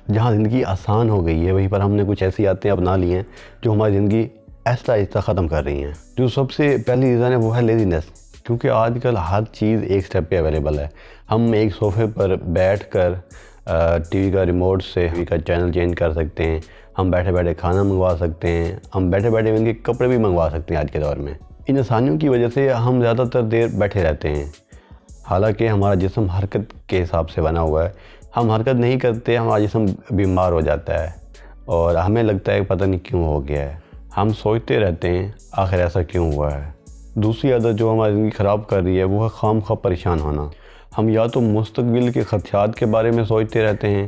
جہاں زندگی آسان ہو گئی ہے وہیں پر ہم نے کچھ ایسی عادتیں اپنا لی ہیں جو ہماری زندگی آہستہ آہستہ ختم کر رہی ہیں۔ جو سب سے پہلی ریزن ہے وہ ہے لیزینس، کیونکہ آج کل ہر چیز ایک سٹیپ پہ اویلیبل ہے۔ ہم ایک صوفے پر بیٹھ کر ٹی وی کا ریموٹ سے ٹی وی کا چینل چینج کر سکتے ہیں، ہم بیٹھے بیٹھے کھانا منگوا سکتے ہیں، ہم بیٹھے بیٹھے ان کے کپڑے بھی منگوا سکتے ہیں آج کے دور میں۔ ان آسانیوں کی وجہ سے ہم زیادہ تر دیر بیٹھے رہتے ہیں، حالانکہ ہمارا جسم حرکت کے حساب سے بنا ہوا ہے۔ ہم حرکت نہیں کرتے، ہمارا جسم بیمار ہو جاتا ہے اور ہمیں لگتا ہے کہ پتہ نہیں کیوں ہو گیا ہے۔ ہم سوچتے رہتے ہیں آخر ایسا کیوں ہوا ہے۔ دوسری عادت جو ہماری زندگی خراب کر رہی ہے وہ ہے خام خواہ پریشان ہونا۔ ہم یا تو مستقبل کے خدشات کے بارے میں سوچتے رہتے ہیں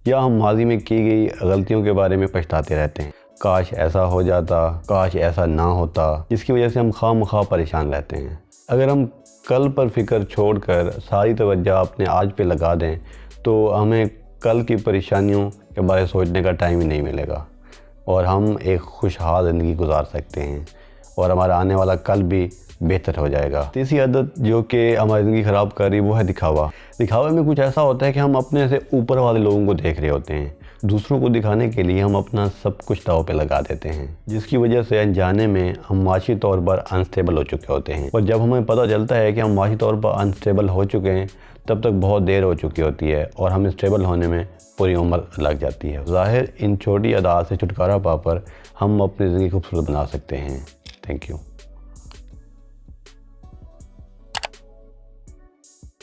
یا ہم ماضی میں کی گئی غلطیوں کے بارے میں پچھتاتے رہتے ہیں، کاش ایسا ہو جاتا، کاش ایسا نہ ہوتا، جس کی وجہ سے ہم خواہ مخواہ پریشان رہتے ہیں۔ اگر ہم کل پر فکر چھوڑ کر ساری توجہ اپنے آج پہ لگا دیں تو ہمیں کل کی پریشانیوں کے بارے سوچنے کا ٹائم ہی نہیں ملے گا اور ہم ایک خوشحال زندگی گزار سکتے ہیں اور ہمارا آنے والا کل بھی بہتر ہو جائے گا۔ تیسری عادت جو کہ ہماری زندگی خراب کر رہی وہ ہے دکھاوا۔ دکھاوے میں کچھ ایسا ہوتا ہے کہ ہم اپنے سے اوپر والے لوگوں کو دیکھ رہے ہوتے ہیں، دوسروں کو دکھانے کے لیے ہم اپنا سب کچھ داؤ پہ لگا دیتے ہیں، جس کی وجہ سے انجانے میں ہم معاشی طور پر انسٹیبل ہو چکے ہوتے ہیں، اور جب ہمیں پتہ چلتا ہے کہ ہم معاشی طور پر انسٹیبل ہو چکے ہیں تب تک بہت دیر ہو چکی ہوتی ہے اور ہم اسٹیبل ہونے میں پوری عمر لگ جاتی ہے۔ ظاہر ان چھوٹی عادات سے چھٹکارا پا کر ہم اپنی زندگی خوبصورت بنا سکتے ہیں۔ Thank you.